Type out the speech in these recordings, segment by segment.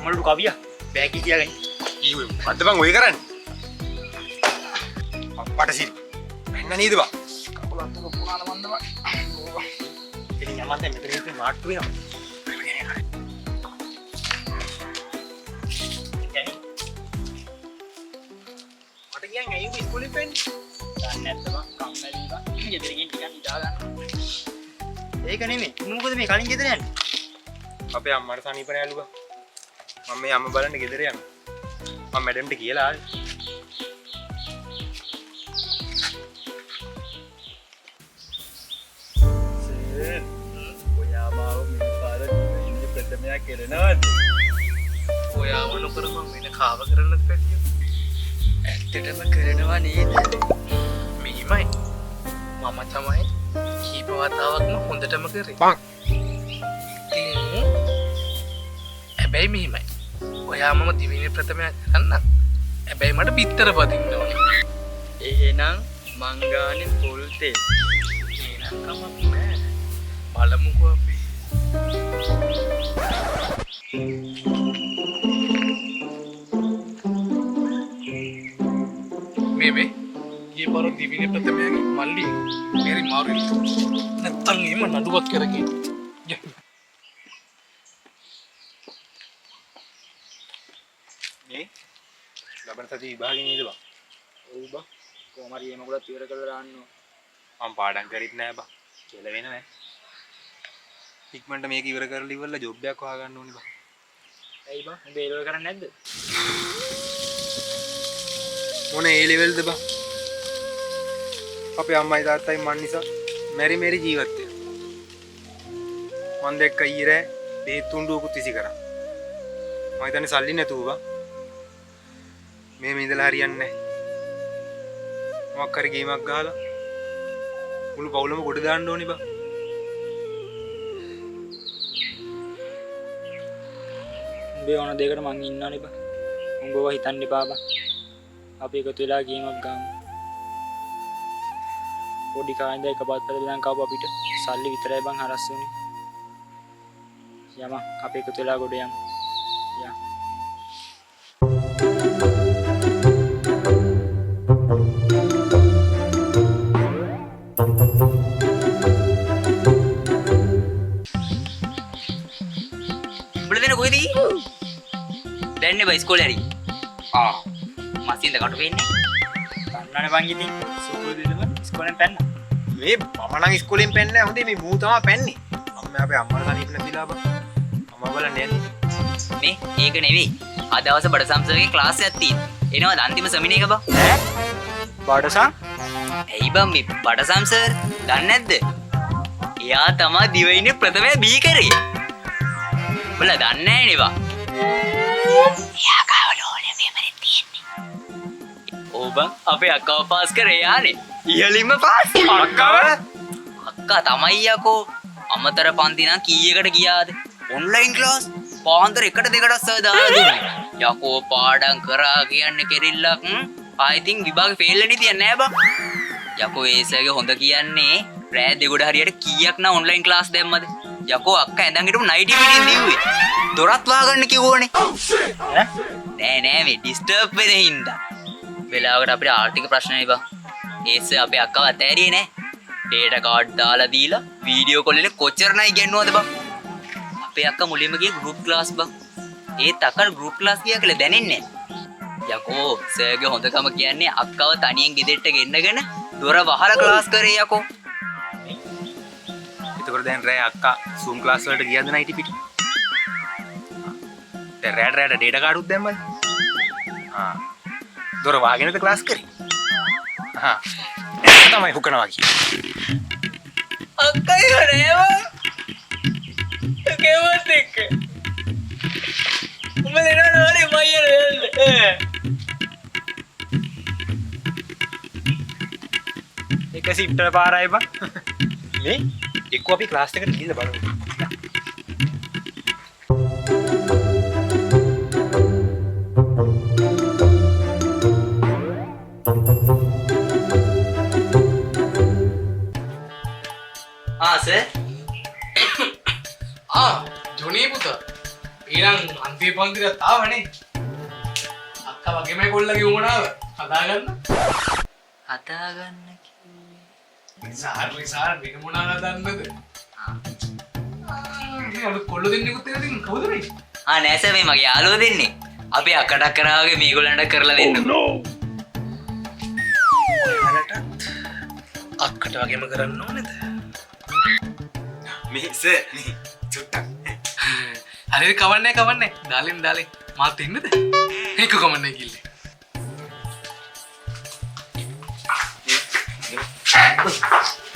අම්මලට කවිය බෑකි කියගන්න අද බං ඔය කරන්නේ අප්පට සිල් මෙන්න නේද බං කකුල අතක පුරාන මන්දම ඉතින් යමන්ට මෙතන ඉතින් මාට්ටු වෙනවා මට කියන්නේ ඇයි ඉස්කෝලේ පෙන්නේ දන්නේ නැද්ද බං කම්මැලි බං ගෙදර ගිහින් ටිකක් නිදා ගන්න ඒක නෙමෙයි මොකද මේ කලින් ගෙදර යන්නේ අපේ අම්මට සනීප නෑලු බං මම මේ අම්ම බලන්න ගෙදර යනවා මම මැඩම්ට කියලා ආවේ ඔයා මාව මේ පාර ඉන්නේ ප්‍රථමයක් කරනවාද ඔයාව නොකර මම වෙන කාව කරන්නත් පැතිය ඇත්තටම කරනවා නේද මෙහිමයි මම තමයි කීප වතාවක්ම හොඳටම කරේ බං හැබැයි මෙහිමයි ඔයා මම දිවිනේ ප්‍රථමයක් කරන්න හැබැයි මට බිත්තර පදින්න ඕනේ එහෙනම් මං ගානේ පොල් තෙල් එහෙනම් කමක් නෑ බලමුකෝ අපි මේ ये बार दिवीने प्रथमයාගේ මල්ලි මේරි මාරු නැත්තම් එහෙම නඩුවක් කරගෙන මේ ලබන සතිය විභාගේ නේද බං ඔව් බා කොහොම හරි එහෙම කොට ඉවර කරලා දාන්න මම පාඩම් කරිත් නෑ බං කියලා වෙන නෑ ඉක්මනට මේක ඉවර කරලා ඉවරලා ජොබ් එකක් හොයාගන්න ඕනේ බං ඇයි බා උඹ ඒ ලෙවල් කරන්නේ නැද්ද මොන ඒ ලෙවල්ද බං අපේ අම්මයි තාත්තයි මන් නිසා මෙරි මෙරි ජීවත් වෙනවා මන් දැක්ක ඊරෑ බේත් තුණ්ඩුවකුත් විසි කරා මම හිතන්නේ සල්ලි නැතුව බං මේ ඉඳලා හරියන්නේ නැහැ මොකක් හරි ගේමක් ගහලා මුළු පවුලම ගොඩ දාන්න ඕනි බං උඹේ ඕන දෙයකට මං ඉන්නවනේ බං උඹව හිතන්න එපා බං අපි එකතු වෙලා ගේමක් ගමු පොඩි කායින්ද එක පාත් පැදලා කාව අපිට සල්ලි විතරයි බං හරස් වුනේ යම අපි එකතු වෙලා ගොඩ යමු යා උඹලා කොහෙද දැන්නේ බයි ඉස්කෝලේ හරි මසින්ද කට වෙන්නේ කන්නනේ බං ඉතින් සුකුදෙදම ඉස්කෝලෙන් පැන්න මේ මම නම් ඉස්කෝලෙන් පැන්නේ නැහැ හොඳේ මේ මූ තමයි පැන්නේ අම්මා අපේ අම්මලා සනීප නැතිලා බං අම්මා බලන්නේ නැද්ද මේ ඒක නෙවෙයි අද දවසේ බඩ සම්සර්ගේ ක්ලාස් එකක් තියෙනවා එනවාද අන්තිම සෙමිනර් එක බං ඈ බඩසන් ඇයි බං මේ බඩ සම්සර් දන්නේ නැද්ද එයා තමයි දිවයිනේ ප්‍රථමයා බී කරේ උඹලා දන්නේ නැහැ නේ බං එයා කවලෝනේ මෙමරේ තියෙන්නේ ඕ බං අපේ අක්කව පාස් කරේ යානේ ඉහළින්ම පාස් අක්කා තමයි යකෝ අමතර පන්ති නම් කීයකට ගියාද ඔන්ලයින් ක්ලාස් පාන්දර 1-2ට සදාලා දුන්නේ යකෝ පාඩම් කරා කියන්නේ කෙරිල්ලක් I think විභාගේ ෆේල් වෙන්න තියන්නේ නෑ බං යකෝ ඒසගේ හොඳ කියන්නේ රෑ දෙගොඩ හරියට කීයක් නා ඔන්ලයින් ක්ලාස් දැම්මද යකෝ අක්කා ඇඳන් හිටපු නයිටි පිටින් දීුවේ දොරත් වහගන්න කිව්වනේ නෑ මේ ඩිස්ටර්බ් වෙන හින්දා වෙලාවකට අපිට ආර්ථික ප්‍රශ්න නේ බං ඒස අපේ අක්කව අතෑරියේ නෑ ඩේටා කාඩ් දාලා දීලා වීඩියෝ කෝල් එකේ කොච්චර නයි ගන්නවද බං අපේ අක්කා මුලින්ම ගියේ ගෲප් ක්ලාස් බං ඒත් අක්කා ගෲප් ක්ලාස් ගියා කියලා දැනෙන්නේ නෑ යකෝ සර්ගේ හොඳකම කියන්නේ අක්කව තනියෙන් ගෙදරට ගෙන්නගෙන දොර වහලා ක්ලාස් කරේ යකෝ එතකොට දැන් රෑ අක්කා Zoom ක්ලාස් වලට ගියද නයිටි පිටි දැන් රෑට ඩේටා කාඩුත් දැම්මද දොර වහගෙනද ක්ලාස් කරේ තමයි හුකනවා කිව්වේ අක්කයි හරේව කෙවත් එක්ක උඹ දෙනානේ මයියර එක සිප්ටල පාරයි බං මේ එක්ක අපි ක්ලාස් එකට ගිහිල්ලා බලමු සර් ජොනී පුතා ඊළඟ අපේ පන්තිරත් ආවනේ. අක්කා වගේම කොල්ලගේ උමනාව හදාගන්න. හදාගන්න කිව්වේ. සාර් වෙන මොනවා හදන්නද? අලු කොල්ල දෙන්නෙකුත් එක දෙන්න කවුද මේ? නෑ සර් මේ මගේ යාළුවෝ දෙන්නේ. අපි අකටක් කරාගේ මේගොල්ලන්ට කරලා දෙන්න. අක්කට වගේම කරන්න ඕනේද? මේ සර් මේ චුට්ටක්. හරියට කවන්නේ. දාලෙන් මාත් ඉන්නද? ඒක කමන්නේ කිල්ලේ.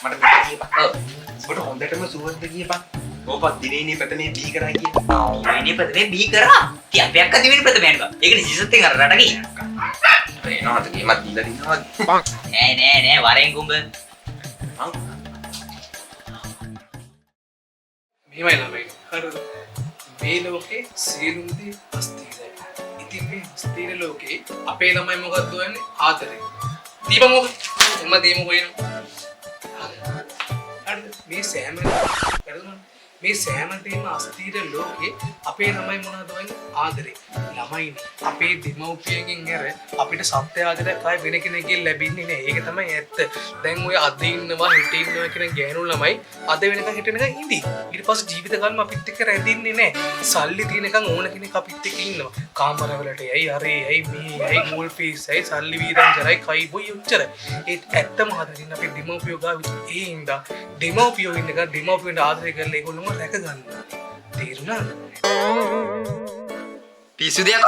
මට හොඳටම සුවඳ කියපන්. ඕපත් දිනේනේ ප්‍රථමේ බී කරා කියලා. දිවයිනේ ප්‍රථමේ බී කරා. ඉතින් අපි අක්ක දිවයිනේ ප්‍රථමයන් ගා. ඒකනේ සිසත් එක රට ගිහින්. එනවාද ගේමක් දීලා දිනනවා. නෑ වරෙන් කුඹ. මේවයි ළමයි. හරිද? මේ ලෝකේ සියලුම දේ අස්තිරයි. ඉතින් මේ අස්තිර ලෝකේ අපේ ළමයි මොකක්ද වෙන්නේ? ආදරේ. දීපමු. එම්ම දීමු කොහෙන්ද? මේ සෑම මේ සෑම දෙයක්ම අස්තිර ලෝකේ අපේ ළමයි මොනවද වෙන්නේ? ආදරේ. ළමයිනේ අපේ දෙමව්පියන්ගෙන් ඇර අපිට සත්‍ය ආදරයක් ආයි වෙන කෙනෙක්ගෙන් ලැබෙන්නේ නැහැ. ඒක තමයි ඇත්ත. දැන් ඔය අද ඉන්නවා හිට ඉන්නවා කියන ගෑනු ළමයි අද වෙනකන් හිට වෙනකන් ඉඳි. ඊට පස්සේ ජීවිත කාලෙම අපිත් එක්ක රැඳෙන්නේ නැහැ. සල්ලි තියෙනකන් ඕන කෙනෙක් අපිත් එක්ක ඉන්නවා. කාමරවලට යයි අරේ යයි මේ යයි මූල් ෆීස් යයි සල්ලි වීදම් කරයි කයි බොයි උච්චර. ඒත් ඇත්තම හදන්න අපේ දෙමව්පියෝ ගාව ඒ හින්දා දෙමව්පියෝ ඉන්නකන් දෙමව්පියන්ට ආදරය කරලා ඒගොල්ලෝම රැක ගන්න. තේරුණාද? පිස්සු දෙයක්.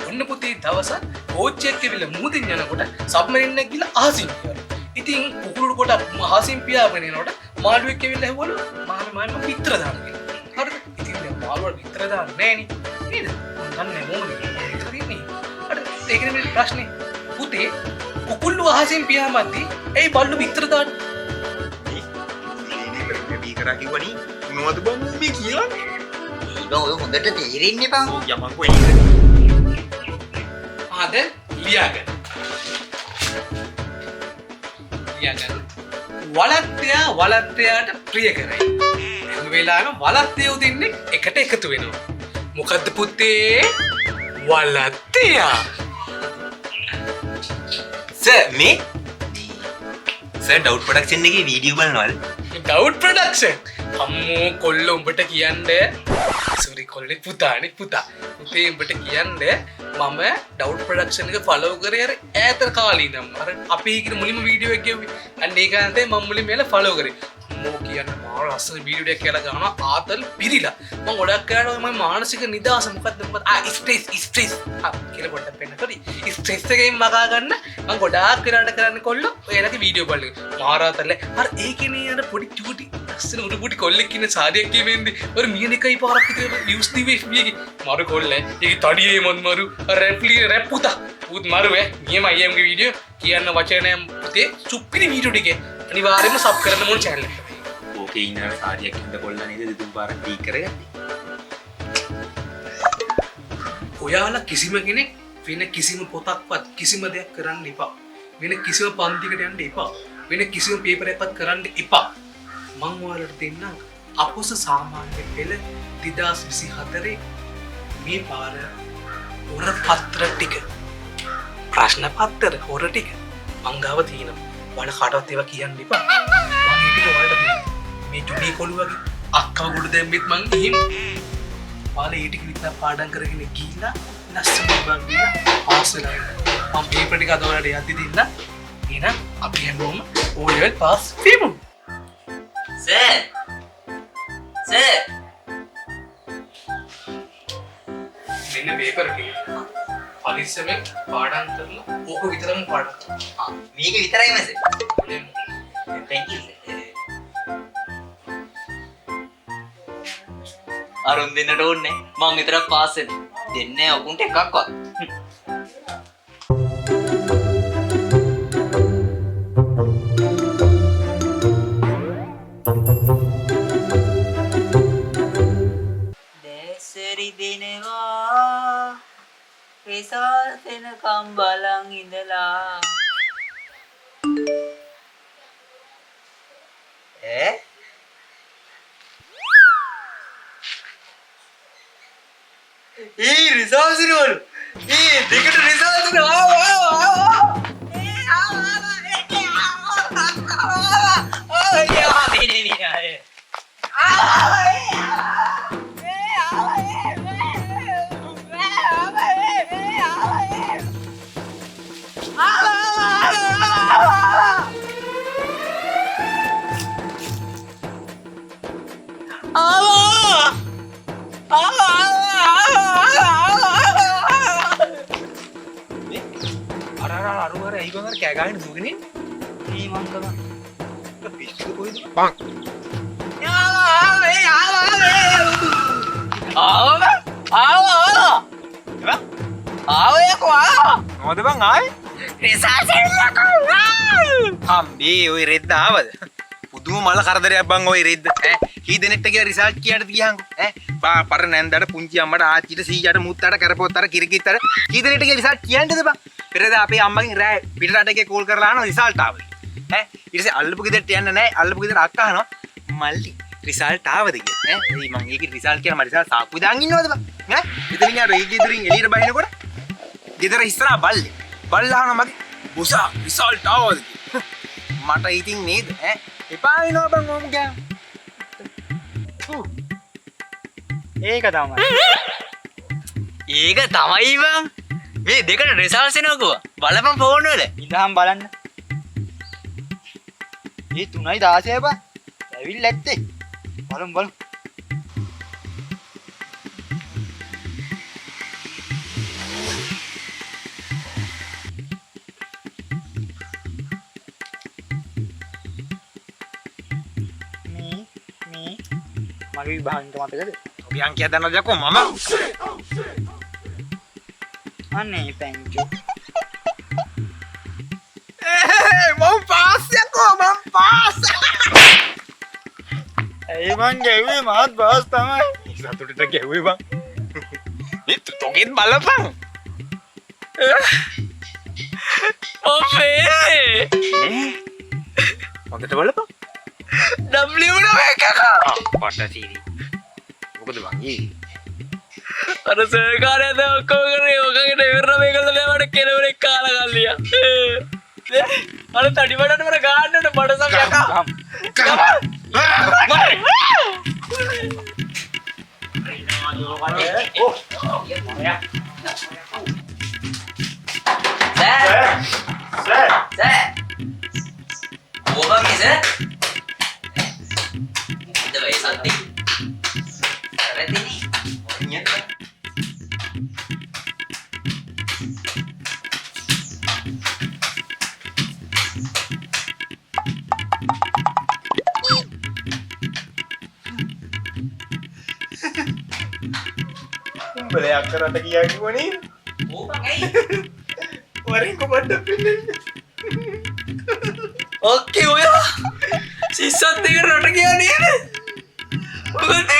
ඔන්න පුතේ දවසක් කෝච්චියක් ඇවිල්ලා මුහුදින් යනකොට සබ්මරින් එකක් ගිහලා අහසින් පියාගෙන. ඉතින් කුකුළු කොට අහසින් පියාගෙන යනකොට මාළුවෙක් ඇවිල්ලා ඇහුවලු මාමා පිටර දාන්න කියලා. හරිද? ඉතින් දැන් මාළුවා පිටර දාන්නේ නෑනේ. නේද? අන්නේ මොන්නේ? ඒකනේ මේ ප්‍රශ්නේ. පුතේ කුකුල්ලු අහසින් පියාමද්දි ඇයි බල්ලු පිටර දාන්නේ? මේ බී කරා කිව්වනේ මොනවද බං මේ කියලා? ඒක ඔය හොඳට තේරෙන්නේ බං. යමන්කෝ එන්නේ. දැන් ලියාගන්න. වලත්තයාට ප්‍රිය කරයි. හැම වෙලාවෙම වලත්තයෝ දෙන්නේ එකට එකතු වෙනවා. මොකද්ද පුතේ? වලත්තයා. සර් මේ සර් ඩවුට් ප්‍රොඩක්ෂන් එකේ වීඩියෝ බලනවද? Doubt production. අම්මෝ කොල්ල උඹට කියන්නේ සෝරි කොල්ලේ පුතානේ පුතා. පුතේ උඹට කියන්නේ මම ඩවුට් ප්‍රොඩක්ෂන් එක ෆලෝ කරේ අර ඈත කාලේ ඉඳන්. අර අපි කියන මුලින්ම වීඩියෝ එක ගෙව්වේ. අන්න ඒක අන්තේ මම මුලින්ම එලා ෆලෝ කරේ. අම්මෝ කියන්නේ මාර ලස්සන වීඩියෝ එකක් කියලා ගන්නවා ආතල් පිරිලා. මම ගොඩක් කරලා මම මානසික නිදහස මොකද්ද ස්ට්‍රෙස් කියලා පොඩ්ඩක් පෙන්නන්න. හරි. ස්ට්‍රෙස් එකෙන් මගා ගන්න මම ගොඩාක් වෙලාට කරන්නේ කොල්ලෝ ඔයාලගේ වීඩියෝ බලන. මාරාතල්ල අර ඒකනේ අර පොඩි චූටි ලස්සන උඩු පුටි කොල්ලෙක් ඉන්න සාරියක් කියවෙන්නේ. ඔර මියන එකයි පාරක් විතර views දිවේ FB එකේ. මාරු කොල්ලේ. ඒක තඩියේ මන් මාරු රැප් පුතා. පුත් මාරුවේ. නියම අයියම්ගේ වීඩියෝ කියන්න වචනයම් පුතේ චුප්පිරි වීඩියෝ ටිකේ අනිවාර්යයෙන්ම සබ් කරන්න මොන channel එකට. ඕකේ ඉන්න සාරියක් ඉඳ කොල්ලා නේද දෙතුන් පාරක් ටීක් කරගත්තේ. ඔයාලා කිසිම කෙනෙක් වෙන කිසිම පොතක්වත් කිසිම දෙයක් කරන්න එපා. වෙන කිසිම පන්තිකට යන්න එපා. වෙන කිසිම පේපර් එකක්වත් කරන්න එපා. මං ඔයාලට දෙන්නම් අපොස සාමාන්‍ය පෙළ 2024 මේ පාර හොර පත්‍ර ටික ප්‍රශ්න පත්‍ර හොර ටික මං ගාව තියෙනවා. ඔයාලා කාටවත් ඒවා කියන්න එපා. මං ඒ ටික ඔයාලට දෙන්නම්. මේ ජුඩි කොළු වගේ අක්කව ගොඩ දැම්මෙත් මං ගිහින් ඔයාලා ඒ ටික විතර පාඩම් කරගෙන ගිහිල්ලා ලස්සන විභාග දීලා පාස් වෙලා ඉන්න. මම පේපර් ටික අද ඔයාලට යද්දි දෙන්න. එහෙනම් අපි හැමෝම O level පාස් වෙමු. සර් මෙන්න පේපර් එක. පරිස්සමෙන් පාඩම් කරලා ඕක විතරම පාඩම් කරන්න. මේක විතරයිම සර්. thank you sir. අරුන් දෙන්නට ඕනේ මං විතරක් පාස් වෙන්න දෙන්නේ ඔකුන්ට එකක්වත්. දැසරි දෙනවා රිසල්ට් එනකම් බලන් ඉඳලා රිසල්ට් දිනවලු දෙකට රිසල්ට් අර ඇයිගොන් අර කෑ ගහගෙන දුවගෙන මේ මං කම පිස්සු කොයිද බං මොකද බං ආයේ හම්බේ ඔය රෙද්ද ආවද පුදුම මල කරදරයක් බං ඔය රෙද්ද කී දෙනෙක්ට කියලා රිසල්ට් කියන්නද ගියහන්කෝ පර නැන්දට පුංචි අම්මට ආච්චිට සීයාට මුත්තට කරපොත්තට කිරිකිත්තට කී දෙනෙක්ට කියලා රිසල්ට් කියන්නද බං පෙරේද අපේ අම්මගෙන් රෑ පිටරට එකේ කෝල් කරලා අහනවා රිසල්ට් ආවද ඊට පස්සේ අල්ලපු ගෙදරට යන්න නැහැ අල්ලපු ගෙදර අක්කා අහනවා මල්ලි රිසල්ට් ආවද කියලා එයි මං ඒකේ රිසල්ට් කියන මම රිසල්ට් සාක්කුවේ දාන් ඉන්නවද බං ඉතින් යාර ඒ ගෙදරින් එළියට බහිනකොට ගෙදර ඉස්සරහා බල්ලේ බල්ලා අහනවා මගේ බුසා රිසල්ට් ආවද මට ඉතින් නේද එපා වෙනවා බං ඕම ගෑ ඒක තමයි. ඒක තමයි බං මේ දෙකට රිසල්ට් එනකෝ බලපන් ෆෝන් වල ඉඳහම් බලන්න. මේ 3:16 බං. ඇවිල්ලා ඇත්තේ. බලමු. මගේ විභාගික මතකද? ඔබේ අංකය දන්නවද යකෝ මම අනේ thank you. මම පාස් යකෝ මම පාස් ඒ මං ගැව්වේ මාත් පාස් තමයි. සතුටට ගැව්වේ බං මේ තෝගෙත් බලපන් ඔෆේ හොඳට බලපන් W නම එකක පට්ට සීරි මොකද බං අර සර්කාරය දැන් ඔක්කොම කරේ ඔකකට ඉවර මේකල දැවට කෙලවරෙක් කාලා ගල්ලියා අර තඩි වඩට මර ගාන්නට බඩසක් යකා උඹලේ අක්කරට කියා කිව්වනේ වරින් කොබඩ පින්නේ ඔක්කේ ඔයා සිස්සත් එක රට ගියා නේද මොකද